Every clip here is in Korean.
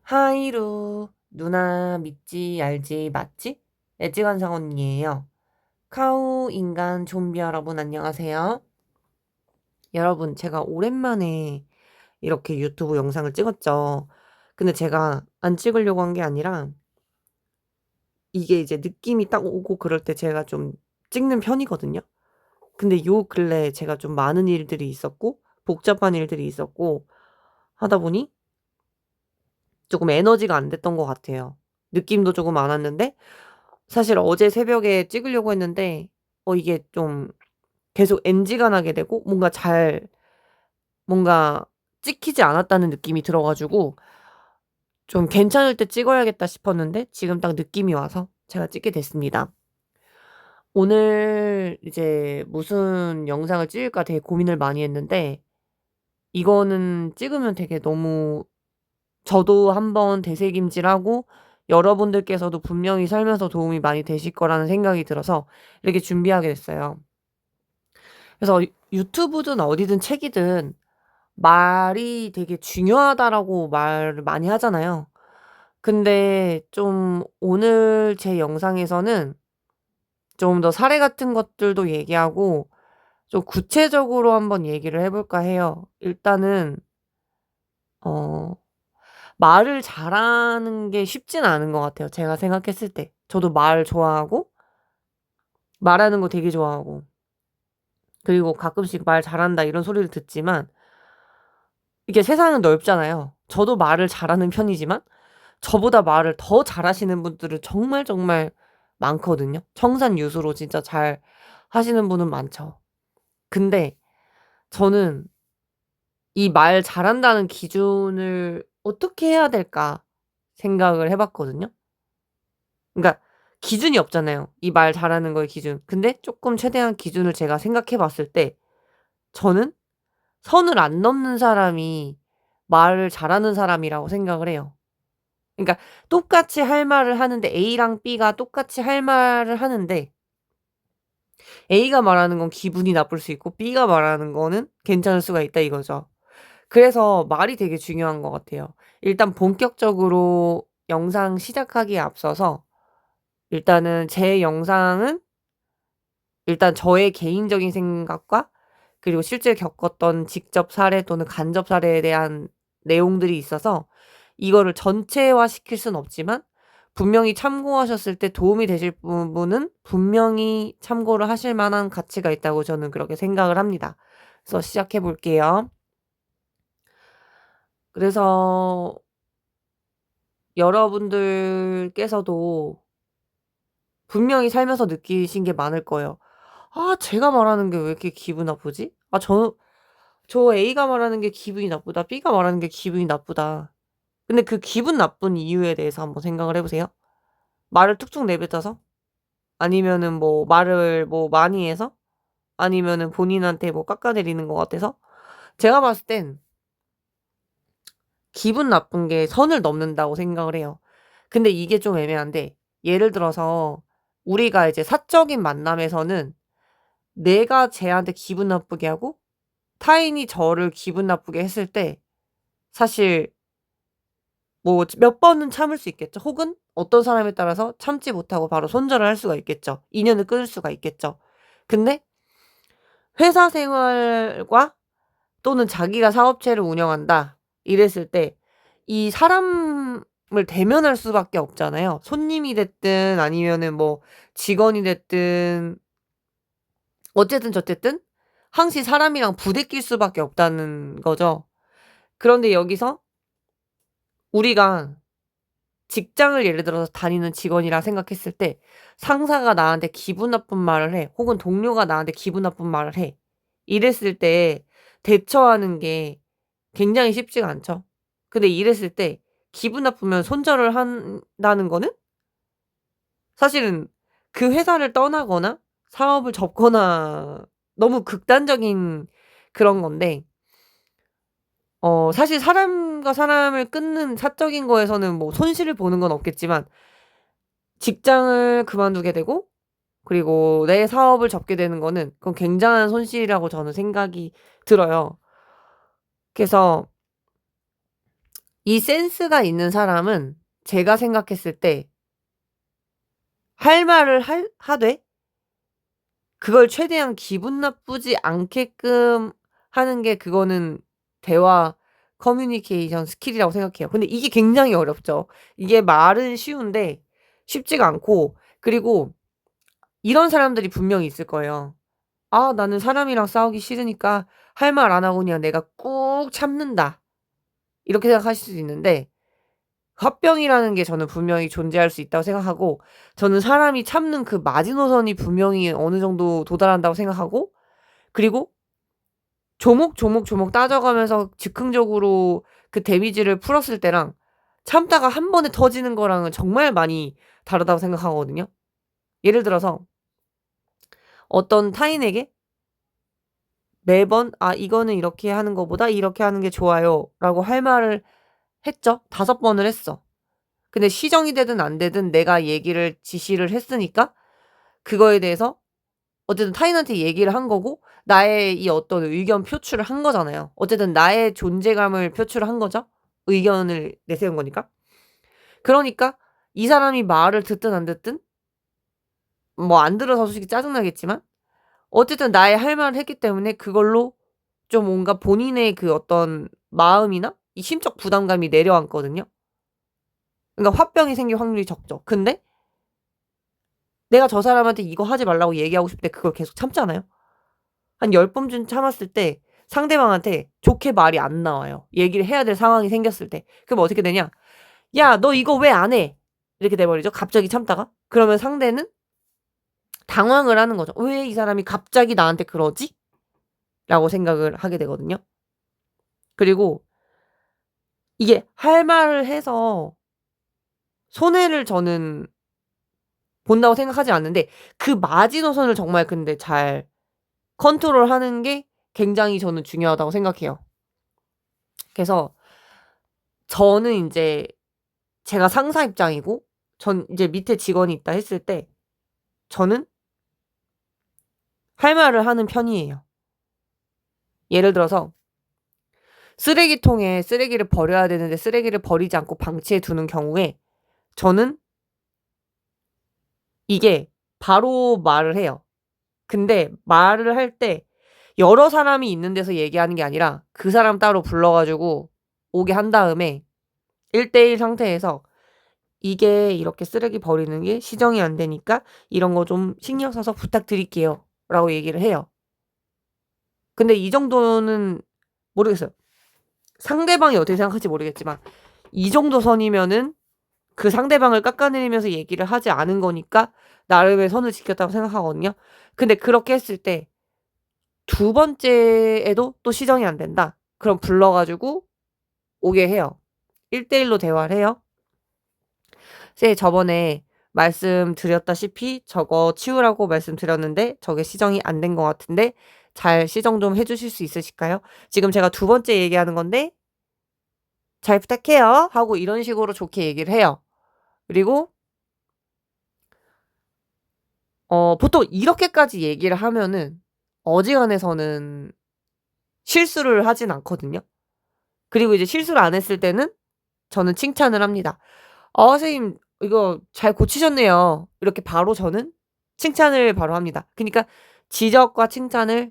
하이루 누나 믿지 알지 맞지? 애지간상 언니예요. 카우 인간 좀비 여러분 안녕하세요. 여러분 제가 오랜만에 이렇게 유튜브 영상을 찍었죠. 근데 제가 안 찍으려고 한 게 아니라 이게 이제 느낌이 딱 오고 그럴 때 제가 좀 찍는 편이거든요. 근데 요 근래에 제가 좀 많은 일들이 있었고 복잡한 일들이 있었고 하다 보니 조금 에너지가 안 됐던 것 같아요. 느낌도 조금 안 왔는데 사실 어제 새벽에 찍으려고 했는데 이게 좀 계속 NG가 나게 되고 뭔가 찍히지 않았다는 느낌이 들어 가지고 좀 괜찮을 때 찍어야겠다 싶었는데 지금 딱 느낌이 와서 제가 찍게 됐습니다. 오늘 이제 무슨 영상을 찍을까 되게 고민을 많이 했는데 이거는 찍으면 되게 너무 저도 한번 되새김질하고 여러분들께서도 분명히 살면서 도움이 많이 되실 거라는 생각이 들어서 이렇게 준비하게 됐어요. 그래서 유튜브든 어디든 책이든 말이 되게 중요하다라고 말을 많이 하잖아요. 근데 좀 오늘 제 영상에서는 좀 더 사례 같은 것들도 얘기하고 좀 구체적으로 한번 얘기를 해 볼까 해요. 일단은 어 말을 잘하는 게 쉽진 않은 것 같아요, 제가 생각했을 때. 저도 말 좋아하고 말하는 거 되게 좋아하고 그리고 가끔씩 "말 잘한다." 이런 소리를 듣지만 이게 세상은 넓잖아요. 저도 말을 잘하는 편이지만 저보다 말을 더 잘하시는 분들은 정말 정말 많거든요. 청산유수로 진짜 잘하시는 분은 많죠. 근데 저는 이 '말 잘한다는 기준을 어떻게 해야 될까?' 생각을 해 봤거든요. 그러니까 기준이 없잖아요, 이 말 잘하는 거의 기준. 근데 쪼끔 최대한 기준을 제가 생각해 봤을 때 저는 선을 안 넘는 사람이 말을 잘하는 사람이라고 생각을 해요. 그러니까 똑같이 할 말을 하는데 A랑 B가 똑같이 할 말을 하는데 A가 말하는 건 기분이 나쁠 수 있고 B가 말하는 거는 괜찮을 수가 있다 이거죠. 그래서 말이 되게 중요한 것 같아요. 일단 본격적으로 영상 시작하기에 앞서서 일단은 제 영상은 일단 저의 개인적인 생각과 그리고 실제 겪었던 직접 사례 또는 간접 사례에 대한 내용들이 있어서 이거를 전체화시킬 수는 없지만 분명히 참고하셨을 때 도움이 되실 부분은 분명히 참고를 하실 만한 가치가 있다고 저는 그렇게 생각을 합니다. 그래서 시작해 볼게요. 그래서 여러분들께서도 분명히 살면서 느끼신 게 많을 거예요. '아 제가 말하는 게 왜 이렇게 기분 나쁘지? 아 저 A가 말하는 게 기분이 나쁘다. B가 말하는 게 기분이 나쁘다.' 근데 그 기분 나쁜 이유에 대해서 한번 생각을 해 보세요. 말을 툭툭 내뱉어서? 아니면은 뭐 말을 뭐 많이 해서? 아니면은 본인한테 뭐 깎아내리는 것 같아서? 제가 봤을 땐 기분 나쁜 게 선을 넘는다고 생각을 해요. 근데 이게 좀 애매한데 예를 들어서 우리가 이제 사적인 만남에서는 내가 쟤한테 기분 나쁘게 하고 타인이 저를 기분 나쁘게 했을 때 사실 뭐 몇 번은 참을 수 있겠죠. 혹은 어떤 사람에 따라서 참지 못하고 바로 손절을 할 수가 있겠죠. 인연을 끊을 수가 있겠죠. 근데 회사 생활과 또는 자기가 사업체를 운영한다 이랬을 때 이 사람을 대면할 수밖에 없잖아요. 손님이 됐든 아니면은 뭐 직원이 됐든 어쨌든 저쨌든 항시 사람이랑 부대낄 수밖에 없다는 거죠. 그런데 여기서 우리가 직장을 예를 들어서 다니는 직원이라 생각했을 때 상사가 나한테 기분 나쁜 말을 해. 혹은 동료가 나한테 기분 나쁜 말을 해. 이랬을 때 대처하는 게 굉장히 쉽지가 않죠. 근데 이랬을 때 기분 나쁘면 손절을 한다는 거는 사실은 그 회사를 떠나거나 사업을 접거나 너무 극단적인 그런 건데 사실 사람과 사람을 끊는 사적인 거에서는 뭐 손실을 보는 건 없겠지만 직장을 그만두게 되고 그리고 내 사업을 접게 되는 거는 그건 굉장한 손실이라고 저는 생각이 들어요. 그래서 이 센스가 있는 사람은 제가 생각했을 때 할 말을 하되 그걸 최대한 기분 나쁘지 않게끔 하는 게 그거는 대화 커뮤니케이션 스킬이라고 생각해요. 근데 이게 굉장히 어렵죠. 이게 말은 쉬운데 쉽지가 않고, 그리고 이런 사람들이 분명히 있을 거예요. '아 나는 사람이랑 싸우기 싫으니까 할 말 안 하고 그냥 내가 꾹 참는다.' 이렇게 생각하실 수도 있는데, 화병이라는 게 저는 분명히 존재할 수 있다고 생각하고, 저는 사람이 참는 그 마지노선이 분명히 어느 정도 도달한다고 생각하고, 그리고 조목 따져가면서 즉흥적으로 그 데미지를 풀었을 때랑 참다가 한 번에 터지는 거랑은 정말 많이 다르다고 생각하거든요. 예를 들어서 어떤 타인에게 매번 "아 이거는 이렇게 하는 거보다 이렇게 하는 게 좋아요."라고 할 말을 했죠. 5번을 했어. 근데 시정이 되든 안 되든 내가 얘기를 지시를 했으니까 그거에 대해서 어쨌든 타인한테 얘기를 한 거고, 나의 이 어떤 의견 표출을 한 거잖아요. 어쨌든 나의 존재감을 표출을 한 거죠. 의견을 내세운 거니까. 그러니까 이 사람이 말을 듣든 안 듣든 뭐 안 들어서 솔직히 짜증 나겠지만 어쨌든 나의 할 말을 했기 때문에 그걸로 좀 뭔가 본인의 그 어떤 마음이나 이 심적 부담감이 내려앉거든요. 그러니까 화병이 생길 확률이 적죠. 근데 내가 저 사람한테 이거 하지 말라고 얘기하고 싶을 때 그걸 계속 참잖아요. 한 10번쯤 참았을 때 상대방한테 좋게 말이 안 나와요, 얘기를 해야 될 상황이 생겼을 때. 그럼 어떻게 되냐? "야 너 이거 왜 안 해?" 이렇게 돼 버리죠, 갑자기 참다가. 그러면 상대는 당황을 하는 거죠. '왜 이 사람이 갑자기 나한테 그러지?' 라고 생각을 하게 되거든요. 그리고 이게 할 말을 해서 손해를 저는 본다고 생각하지 않는데, 그 마지노선을 정말 근데 잘 컨트롤하는 게 굉장히 저는 중요하다고 생각해요. 그래서 저는 인제 제가 상사 입장이고 전 이제 밑에 직원이 있다 했을 때 저는 할 말을 하는 편이에요. 예를 들어서 쓰레기통에 쓰레기를 버려야 되는데 쓰레기를 버리지 않고 방치해 두는 경우에 저는 이게 바로 말을 해요. 근데 말을 할 때 여러 사람이 있는 데서 얘기하는 게 아니라 그 사람 따로 불러 가지고 오게 한 다음에 1대1 상태에서 "이게 이렇게 쓰레기 버리는 게 시정이 안 되니까 이런 거 좀 신경 써서 부탁드릴게요."라고 얘기를 해요. 근데 이 정도는 모르겠어요. 상대방이 어떻게 생각할지 모르겠지만 이 정도 선이면은 그 상대방을 깎아내리면서 얘기를 하지 않은 거니까 나름의 선을 지켰다고 생각하거든요. 근데 그렇게 했을 때 두 번째에도 또 시정이 안 된다. 그럼 불러 가지고 오게 해요. 1대1로 대화를 해요. "쌤 저번에 말씀드렸다시피 저거 치우라고 말씀드렸는데 저게 시정이 안 된 것 같은데 잘 시정 좀 해 주실 수 있으실까요? 지금 제가 두 번째 얘기하는 건데 잘 부탁해요." 하고 이런 식으로 좋게 얘기를 해요. 그리고 보통 이렇게까지 얘기를 하면은 어지간해서는 실수를 하진 않거든요. 그리고 이제 실수를 안 했을 때는 저는 칭찬을 합니다. 선생님 이거 잘 고치셨네요." 이렇게 바로 저는 칭찬을 바로 합니다. 그니까 지적과 칭찬을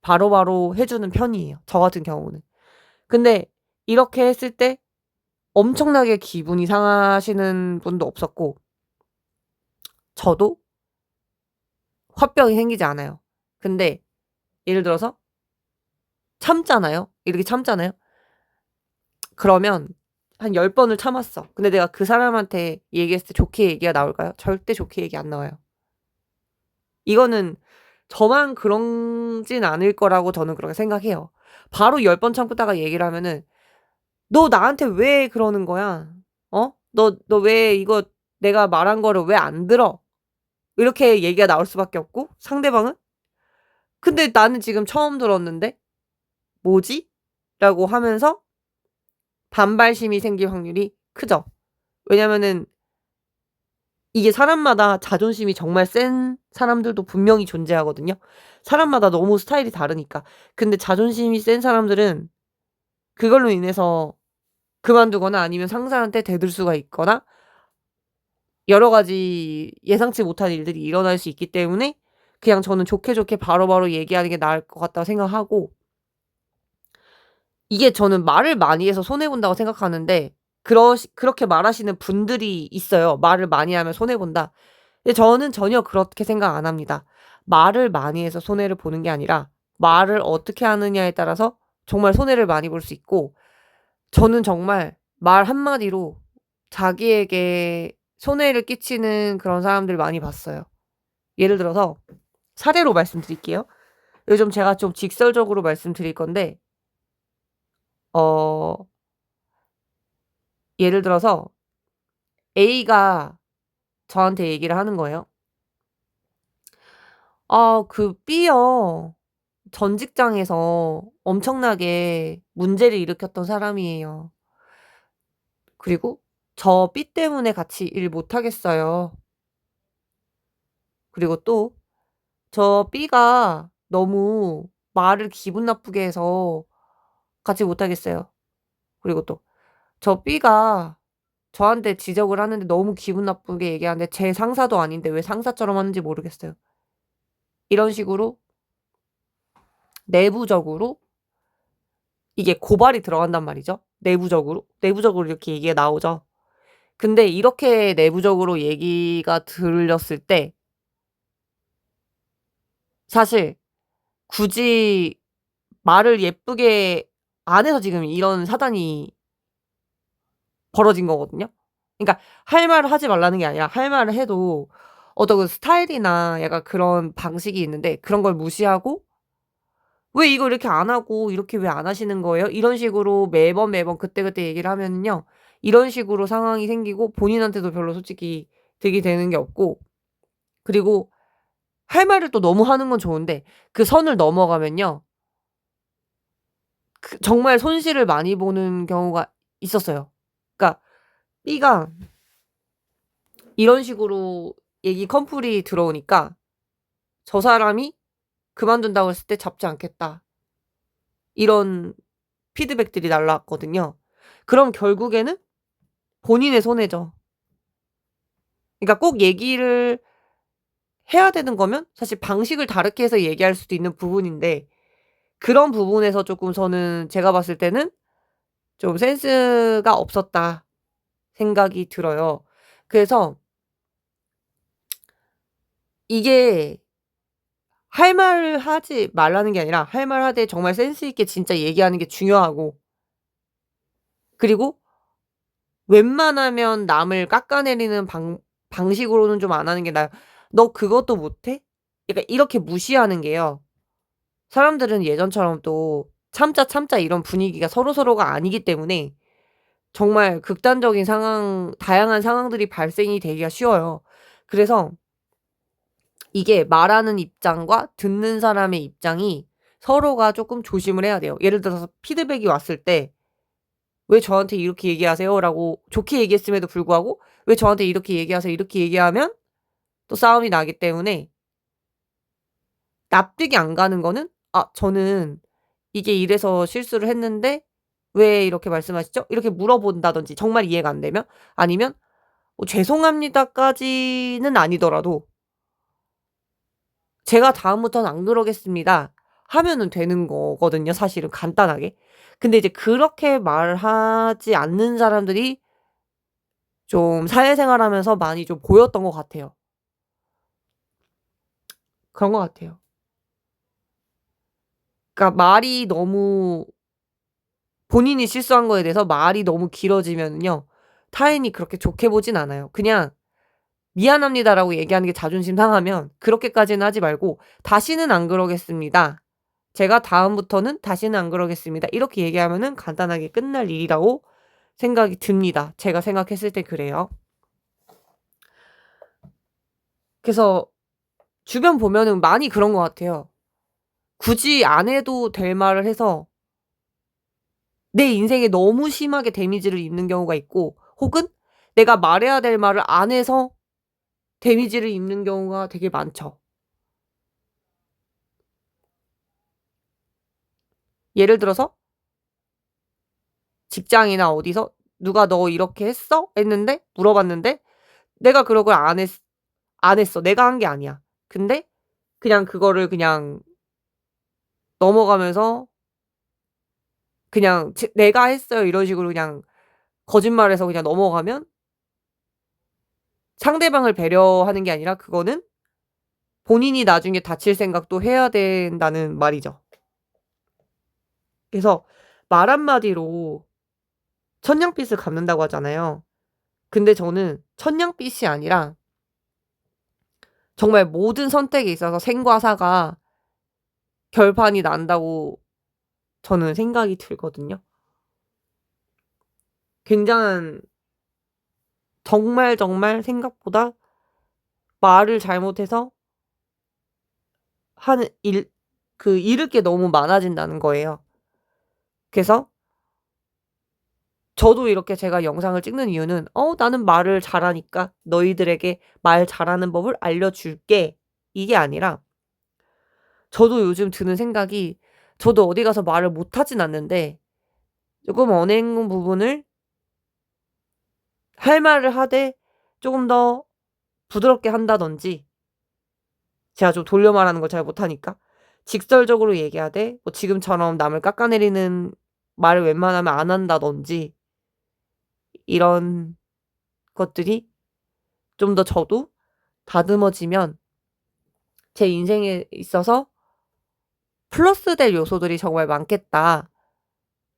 바로바로 해 주는 편이에요, 저 같은 경우는. 근데 이렇게 했을 때 엄청나게 기분이 상하시는 분도 없었고 저도 화병이 생기지 않아요. 근데 예를 들어서 참잖아요. 이렇게 참잖아요. 그러면 한 10 번을 참았어. 근데 내가 그 사람한테 얘기했을 때 좋게 얘기가 나올까요? 절대 좋게 얘기 안 나와요. 이거는 저만 그러진 않을 거라고 저는 그렇게 생각해요. 바로 10번 참다가 얘기를 하면은 "너 나한테 왜 그러는 거야? 너 왜 이거 내가 말한 거를 왜 안 들어?" 이렇게 얘기가 나올 수밖에 없고, 상대방은 "근데 나는 지금 처음 들었는데 뭐지?" 라고 하면서 반발심이 생길 확률이 크죠. 왜냐면은 이게 사람마다 자존심이 정말 센 사람들도 분명히 존재하거든요. 사람마다 너무 스타일이 다르니까. 근데 자존심이 센 사람들은 그걸로 인해서 그만두거나 아니면 상사한테 대들 수가 있거나 여러 가지 예상치 못한 일들이 일어날 수 있기 때문에 그냥 저는 좋게 좋게 바로바로 얘기하는 게 나을 것 같다고 생각하고, 이게 저는 말을 많이 해서 손해 본다고 생각하는데 그렇게 말하시는 분들이 있어요. "말을 많이 하면 손해 본다." 근데 저는 전혀 그렇게 생각 안 합니다. 말을 많이 해서 손해를 보는 게 아니라 말을 어떻게 하느냐에 따라서 정말 손해를 많이 볼 수 있고, 저는 정말 말 한마디로 자기에게 손해를 끼치는 그런 사람들 많이 봤어요. 예를 들어서 사례로 말씀드릴게요. 요즘 제가 좀 직설적으로 말씀드릴 건데, 어 예를 들어서 A가 저한테 얘기를 하는 거예요. "아 그 B요. 전 직장에서 엄청나게 문제를 일으켰던 사람이에요. 그리고 저 B 때문에 같이 일 못 하겠어요. 그리고 또 저 B가 너무 말을 기분 나쁘게 해서 같이 못 하겠어요. 그리고 또 저 B가 저한테 지적을 하는데 너무 기분 나쁘게 얘기하는데 제 상사도 아닌데 왜 상사처럼 하는지 모르겠어요." 이런 식으로 내부적으로 이게 고발이 들어간단 말이죠. 내부적으로. 내부적으로 이렇게 얘기가 나오죠. 근데 이렇게 내부적으로 얘기가 들렸을 때 사실 굳이 말을 예쁘게 안 해서 지금 이런 사단이 벌어진 거거든요. 그러니까 할 말을 하지 말라는 게 아니라 할 말을 해도 어떤 그 스타일이나 약간 그런 방식이 있는데 그런 걸 무시하고 "왜 이거 이렇게 안 하고 이렇게 왜 안 하시는 거예요?" 이런 식으로 매번 그때그때 얘기를 하면은요, 이런 식으로 상황이 생기고 본인한테도 별로 솔직히 득이 되는 게 없고, 그리고 할 말을 또 너무 하는 건 좋은데 그 선을 넘어가면요, 그 정말 손실을 많이 보는 경우가 있었어요. 그러니까 B가 이런 식으로 얘기 컴플이 들어오니까 저 사람이 "그만둔다고 했을 때 잡지 않겠다." 이런 피드백들이 날라왔거든요. 그럼 결국에는 본인의 손해죠. 그러니까 꼭 얘기를 해야 되는 거면 사실 방식을 다르게 해서 얘기할 수도 있는 부분인데, 그런 부분에서 쪼끔 저는 제가 봤을 때는 좀 '센스가 없었다.' 생각이 들어요. 그래서 이게 할 말을 하지 말라는 게 아니라 할 말 하되 정말 센스 있게 진짜 얘기하는 게 중요하고, 그리고 웬만하면 남을 깎아내리는 방식으로는 좀 안 하는 게 나아요. "너 그것도 못해?" 약간 이렇게 무시하는 게요, 사람들은 예전처럼 또 참자 이런 분위기가 서로서로가 아니기 때문에 정말 극단적인 상황 다양한 상황들이 발생이 되기가 쉬워요. 그래서 이게 말하는 입장과 듣는 사람의 입장이 서로가 쪼끔 조심을 해야 돼요. 예를 들어서 피드백이 왔을 때 "왜 저한테 이렇게 얘기하세요?"라고 좋게 얘기했음에도 불구하고 "왜 저한테 이렇게 얘기하세요?" 이렇게 얘기하면 또 싸움이 나기 때문에, 납득이 안 가는 거는 "아 저는 이게 이래서 실수를 했는데 왜 이렇게 말씀하시죠?" 이렇게 물어본다든지, 정말 이해가 안 되면. 아니면 "죄송합니다."까지는 아니더라도 "제가 다음부터는 안 그러겠습니다." 하면은 되는 거거든요, 사실은 간단하게. 근데 이제 그렇게 말하지 않는 사람들이 좀 사회생활하면서 많이 좀 보였던 것 같아요. 그런 것 같아요. 그러니까 말이 너무 본인이 실수한 거에 대해서 말이 너무 길어지면은요, 타인이 그렇게 좋게 보진 않아요. 그냥 "미안합니다."라고 얘기하는 게 자존심 상하면 그렇게까지는 하지 말고 "다시는 안 그러겠습니다. 제가 다음부터는 다시는 안 그러겠습니다." 이렇게 얘기하면은 간단하게 끝날 일이라고 생각이 듭니다. 제가 생각했을 때 그래요. 그래서 주변 보면은 많이 그런 것 같아요. 굳이 안 해도 될 말을 해서 내 인생에 너무 심하게 데미지를 입는 경우가 있고, 혹은 내가 말해야 될 말을 안 해서 데미지를 입는 경우가 되게 많죠. 예를 들어서 직장이나 어디서 "누가 너 이렇게 했어?" 했는데 물어봤는데 내가 그런 걸 안 했어. 내가 한 게 아니야. 근데 그냥 그거를 그냥 넘어가면서 그냥 "내가 했어요." 이런 식으로 그냥 거짓말해서 그냥 넘어가면 상대방을 배려하는 게 아니라 그거는 본인이 나중에 다칠 생각도 해야 된다는 말이죠. 그래서 말 한마디로 천냥빚을 갚는다고 하잖아요. 근데 저는 천냥빚이 아니라 정말 모든 선택에 있어서 생과 사가 결판이 난다고 저는 생각이 들거든요. 굉장한 정말 생각보다 말을 잘못해서 하는 잃을 게 너무 많아진다는 거예요. 그래서 저도 이렇게 제가 영상을 찍는 이유는 나는 말을 잘하니까 너희들에게 말 잘하는 법을 알려줄게." 이게 아니라 저도 요즘 드는 생각이 저도 어디 가서 말을 못하진 않는데 조금 언행 부분을 할 말을 하되 쪼금 더 부드럽게 한다든지 제가 좀 돌려 말하는 걸 잘 못하니까 직설적으로 얘기하되 뭐 지금처럼 남을 깎아내리는 말을 웬만하면 안 한다든지 이런 것들이 좀 더 저도 다듬어지면 제 인생에 있어서 '플러스 될 요소들이 정말 많겠다.'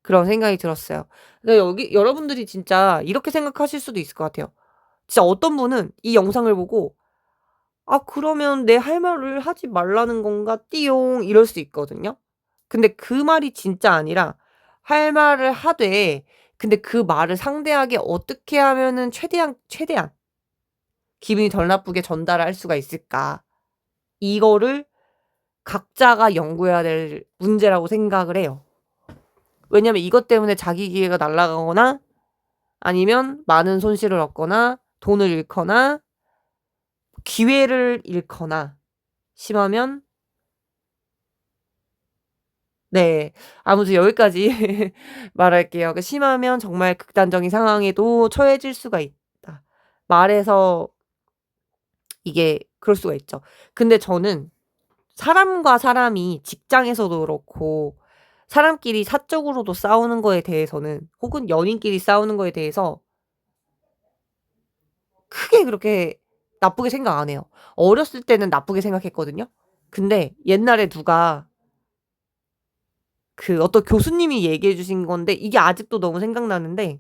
그런 생각이 들었어요. 근데 여기 여러분들이 진짜 이렇게 생각하실 수도 있을 것 같아요. 진짜 어떤 분은 이 영상을 보고 '아 그러면 내 할 말을 하지 말라는 건가 띠용.' 이럴 수 있거든요. 근데 그 말이 진짜 아니라 할 말을 하되 근데 그 말을 상대에게 어떻게 하면은 최대한 기분이 덜 나쁘게 전달할 수가 있을까. 이거를 각자가 연구해야 될 문제라고 생각을 해요. 왜냐면 이것 때문에 자기 기회가 날아가거나 아니면 많은 손실을 얻거나 돈을 잃거나 기회를 잃거나 심하면 네. 아무튼 여기까지 말할게요. 심하면 정말 극단적인 상황에도 처해질 수가 있다. 말해서 이게 그럴 수가 있죠. 근데 저는 사람과 사람이 직장에서도 그렇고 사람끼리 사적으로도 싸우는 거에 대해서는 혹은 연인끼리 싸우는 거에 대해서 크게 그렇게 나쁘게 생각 안 해요. 어렸을 때는 나쁘게 생각했거든요. 근데 옛날에 누가 어떤 교수님이 얘기해 주신 건데 이게 아직도 너무 생각나는데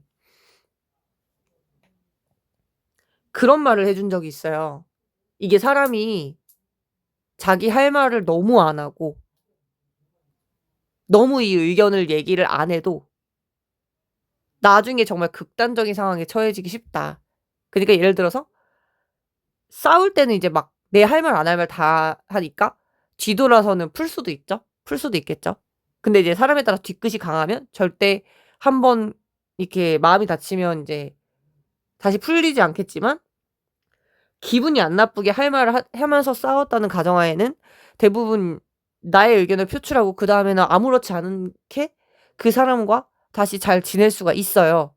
그런 말을 해준 적이 있어요. 이게 사람이 자기 할 말을 너무 안 하고 너무 이 의견을 얘기를 안 해도 나중에 정말 극단적인 상황에 처해지기 쉽다. 그러니까 예를 들어서 싸울 때는 이제 막 내 할 말 안 할 말 다 하니까 뒤돌아서는 풀 수도 있죠. 풀 수도 있겠죠. 근데 이제 사람에 따라 뒤끝이 강하면 절대 한 번 이렇게 마음이 다치면 인제 다시 풀리지 않겠지만 기분이 안 나쁘게 할 말을 하면서 싸웠다는 가정하에는 대부분 나의 의견을 표출하고 그다음에는 아무렇지 않게 그 사람과 다시 잘 지낼 수가 있어요.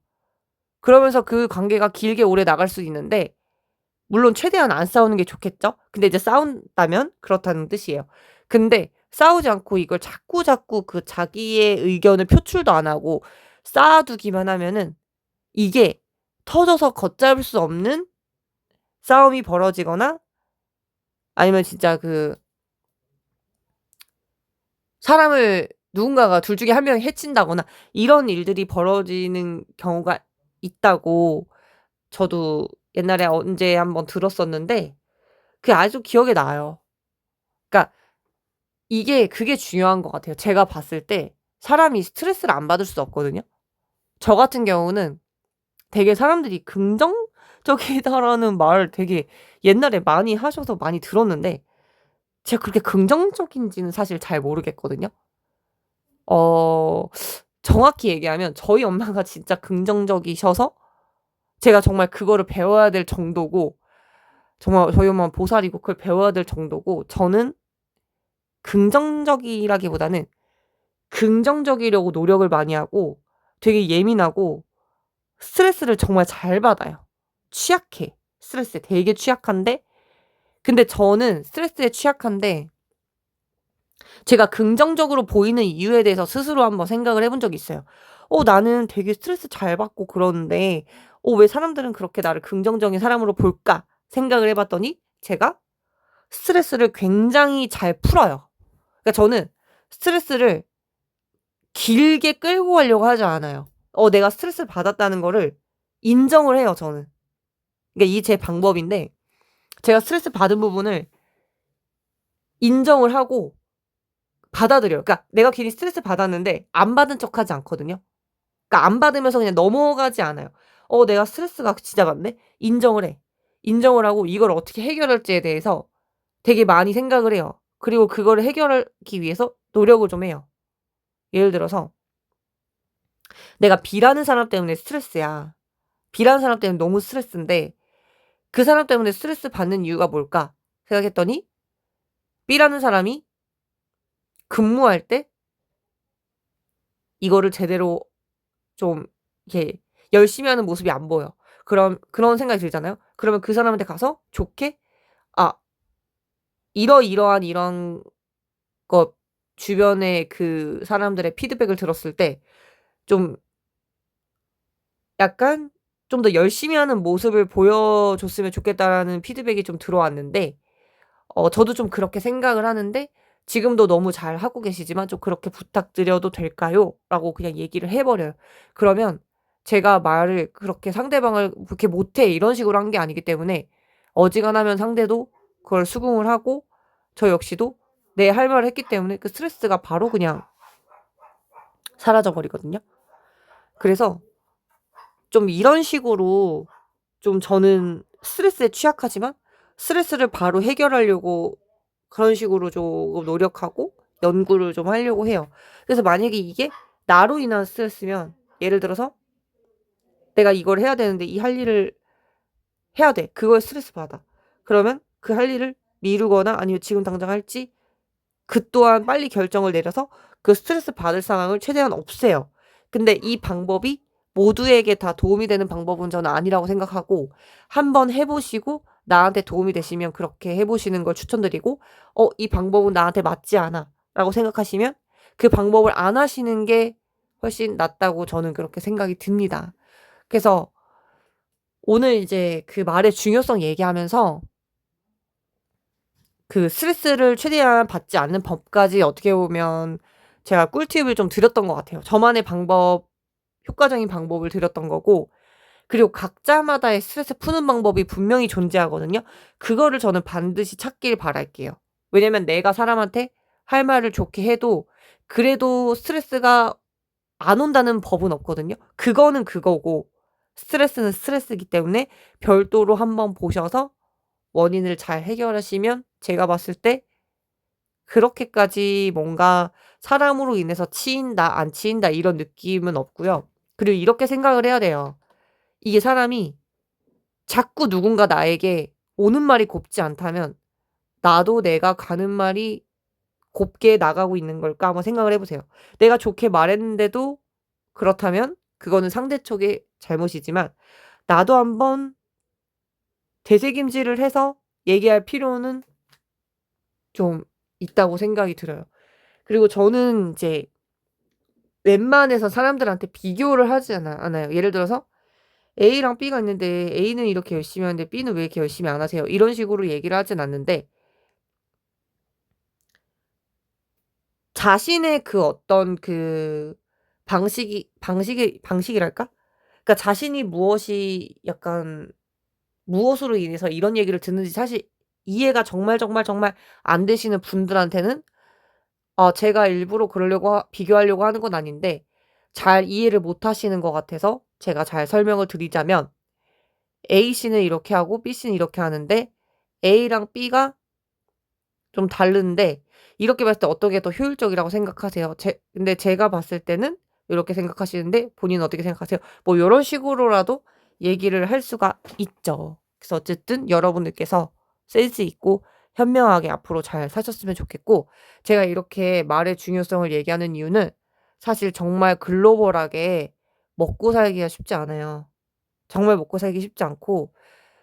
그러면서 그 관계가 길게 오래 나갈 수 있는데 물론 최대한 안 싸우는 게 좋겠죠? 근데 이제 싸운다면 그렇다는 뜻이에요. 근데 싸우지 않고 이걸 자꾸자꾸 그 자기의 의견을 표출도 안 하고 쌓아두기만 하면은 이게 터져서 걷잡을 수 없는 싸움이 벌어지거나 아니면 진짜 사람을 누군가가 둘 중에 한 명이 해친다거나 이런 일들이 벌어지는 경우가 있다고 저도 옛날에 언제 한번 들었었는데 그게 아직도 기억에 나요. 그러니까 그게 중요한 것 같아요. 제가 봤을 때 사람이 스트레스를 안 받을 수 없거든요. 저 같은 경우는 되게 사람들이 "긍정적이다."라는 말을 되게 옛날에 많이 하셔서 많이 들었는데 제가 그렇게 긍정적인지는 사실 잘 모르겠거든요. 어 정확히 얘기하면 저희 엄마가 진짜 긍정적이셔서 제가 정말 그거를 배워야 될 정도고 정말 저희 엄마는 보살이고 그걸 배워야 될 정도고 저는 긍정적이라기보다는 긍정적이려고 노력을 많이 하고 되게 예민하고 스트레스를 정말 잘 받아요. 취약해. 스트레스에 되게 취약한데, 근데 저는 스트레스에 취약한데 제가 긍정적으로 보이는 이유에 대해서 스스로 한번 생각을 해본 적이 있어요. 나는 되게 스트레스 잘 받고 그러는데 왜 사람들은 그렇게 나를 긍정적인 사람으로 볼까?' 생각을 해 봤더니 제가 스트레스를 굉장히 잘 풀어요. 그러니까 저는 스트레스를 길게 끌고 가려고 하지 않아요. 내가 스트레스를 받았다는 거를 인정을 해요, 저는. 그러니까 이게 제 방법인데, 제가 스트레스 받은 부분을 인정을 하고 받아들여요. 그러니까 내가 괜히 스트레스 받았는데 안 받은 척하지 않거든요. 그러니까 안 받으면서 그냥 넘어가지 않아요. 내가 스트레스가 진짜 많네? 인정을 해. 인정을 하고 이걸 어떻게 해결할지에 대해서 되게 많이 생각을 해요. 그리고 그거를 해결하기 위해서 노력을 좀 해요. 예를 들어서 '내가 B라는 사람 때문에 스트레스야. B라는 사람 때문에 너무 스트레스인데 그 사람 때문에 스트레스 받는 이유가 뭘까?' 생각했더니 B라는 사람이 근무할 때 이거를 제대로 좀 이렇게 열심히 하는 모습이 안 보여. 그런 생각이 들잖아요. 그러면 그 사람한테 가서 좋게 "아, 이러이러한 이런 것 주변의 그 사람들의 피드백을 들었을 때 좀 약간 좀 더 열심히 하는 모습을 보여줬으면 좋겠다."라는 피드백이 좀 들어왔는데, 저도 좀 그렇게 생각을 하는데 "지금도 너무 잘하고 계시지만 좀 그렇게 부탁드려도 될까요?" 라고 그냥 얘기를 해 버려요. 그러면 제가 말을 그렇게 상대방을 "그렇게 못해." 이런 식으로 한 게 아니기 때문에 어지간하면 상대도 그걸 수긍을 하고 저 역시도 내 할 말을 했기 때문에 그 스트레스가 바로 그냥 사라져 버리거든요. 그래서 좀 이런 식으로 좀 저는 스트레스에 취약하지만 스트레스를 바로 해결하려고 그런 식으로 조금 노력하고 연구를 좀 하려고 해요. 그래서 만약에 이게 나로 인한 스트레스면, 예를 들어서 내가 이걸 해야 되는데 이 할 일을 해야 돼. 그거에 스트레스 받아. 그러면 그 할 일을 미루거나 아니면 지금 당장 할지 그 또한 빨리 결정을 내려서 그 스트레스 받을 상황을 최대한 없애요. 근데 이 방법이 모두에게 다 도움이 되는 방법은 저는 아니라고 생각하고, 한번 해 보시고 나한테 도움이 되시면 그렇게 해 보시는 걸 추천드리고, '이 방법은 나한테 맞지 않아.'라고 생각하시면 그 방법을 안 하시는 게 훨씬 낫다고 저는 그렇게 생각이 듭니다. 그래서 오늘 이제 그 말의 중요성 얘기하면서 그 스트레스를 최대한 받지 않는 법까지 어떻게 보면 제가 꿀팁을 좀 드렸던 것 같아요. 저만의 방법, 효과적인 방법을 드렸던 거고, 그리고 각자마다의 스트레스 푸는 방법이 분명히 존재하거든요. 그거를 저는 반드시 찾길 바랄게요. 왜냐면 내가 사람한테 할 말을 좋게 해도 그래도 스트레스가 안 온다는 법은 없거든요. 그거는 그거고 스트레스는 스트레스이기 때문에 별도로 한번 보셔서 원인을 잘 해결하시면 제가 봤을 때 그렇게까지 뭔가 '사람으로 인해서 치인다. 안 치인다.' 이런 느낌은 없고요. 그리고 이렇게 생각을 해야 돼요. 이게 사람이 자꾸 누군가 나에게 오는 말이 곱지 않다면 '나도 내가 가는 말이 곱게 나가고 있는 걸까?' 한번 생각을 해 보세요. 내가 좋게 말했는데도 그렇다면 그거는 상대 쪽의 잘못이지만 나도 한번 되새김질을 해서 얘기할 필요는 좀 있다고 생각이 들어요. 그리고 저는 인제 웬만해서 사람들한테 비교를 하지 않아요. 예를 들어서 A랑 B가 있는데 A는 이렇게 열심히 하는데 B는 왜 이렇게 열심히 안 하세요? 이런 식으로 얘기를 하진 않는데, 자신의 그 어떤 그 방식이랄까? 그러니까 자신이 무엇이 약간 무엇으로 인해서 이런 얘기를 듣는지 사실 이해가 정말, 정말, 정말 안 되시는 분들한테는 제가 일부러 그러려고 비교하려고 하는 건 아닌데 잘 이해를 못 하시는 것 같아서 제가 잘 설명을 드리자면, A씨는 이렇게 하고 B씨는 이렇게 하는데 A랑 B가 좀 다른데 이렇게 봤을 때 어떤 게 더 효율적이라고 생각하세요? 근데 제가 봤을 때는 요렇게 생각하시는데 본인은 어떻게 생각하세요? 뭐 요런 식으로라도 얘기를 할 수가 있죠. 그래서 어쨌든 여러분들께서 센스 있고 현명하게 앞으로 잘 사셨으면 좋겠고, 제가 이렇게 말의 중요성을 얘기하는 이유는 사실 정말 글로벌하게 먹고 살기가 쉽지 않아요. 정말 먹고 살기 쉽지 않고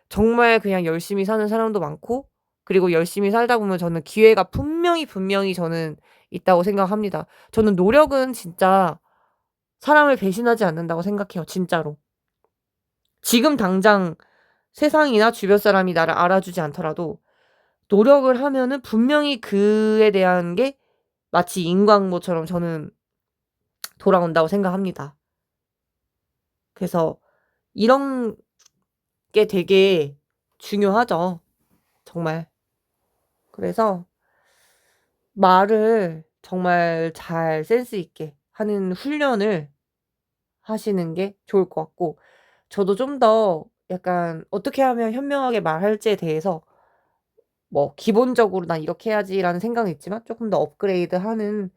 정말 그냥 열심히 사는 사람도 많고 그리고 열심히 살다 보면 저는 기회가 분명히 저는 있다고 생각합니다. 저는 노력은 진짜 사람을 배신하지 않는다고 생각해요 진짜로. 지금 당장 세상이나 주변 사람이 나를 알아주지 않더라도 노력을 하면은 분명히 그에 대한 게 마치 인과응보처럼 저는 돌아온다고 생각합니다. 그래서 이런 게 되게 중요하죠. 정말. 그래서 말을 정말 잘 센스 있게 하는 훈련을 하시는 게 좋을 것 같고 저도 좀 더 약간 어떻게 하면 현명하게 말할지에 대해서 뭐 '기본적으로 난 이렇게 해야지.'라는 생각은 있지만 쪼끔 더 업그레이드하는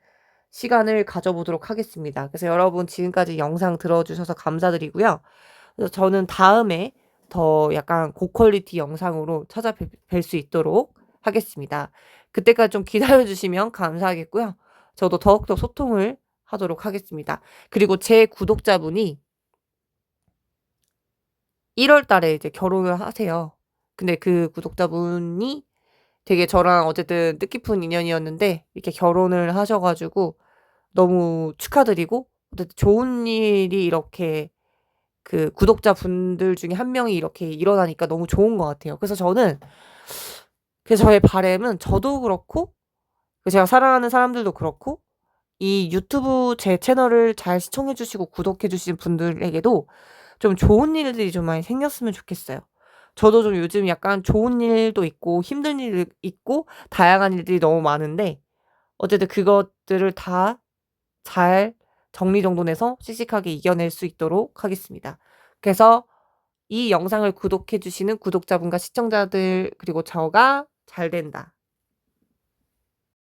시간을 가져 보도록 하겠습니다. 그래서 여러분 지금까지 영상 들어 주셔서 감사드리고요. 그래서 저는 다음에 더 약간 고퀄리티 영상으로 찾아뵐 수 있도록 하겠습니다. 그때까지 좀 기다려 주시면 감사하겠고요. 저도 더욱더 소통을 하도록 하겠습니다. 그리고 제 구독자분이 1월 달에 이제 결혼을 하세요. 근데 그 구독자분이 되게 저랑 어쨌든 뜻깊은 인연이었는데 이렇게 결혼을 하셔 가지고 너무 축하드리고 어쨌든 좋은 일이 이렇게 그 구독자분들 중에 한 명이 이렇게 일어나니까 너무 좋은 것 같아요. 그래서 저는 저의 바람은 저도 그렇고 제가 사랑하는 사람들도 그렇고 이 유튜브 제 채널을 잘 시청해 주시고 구독해 주신 분들에게도 좀 좋은 일들이 좀 많이 생겼으면 좋겠어요. 저도 좀 요즘 약간 좋은 일도 있고 힘든 일도 있고 다양한 일들이 너무 많은데 어쨌든 그것들을 다 잘 정리정돈해서 씩씩하게 이겨낼 수 있도록 하겠습니다. 그래서 이 영상을 구독해 주시는 구독자분과 시청자들 그리고 저가 잘 된다.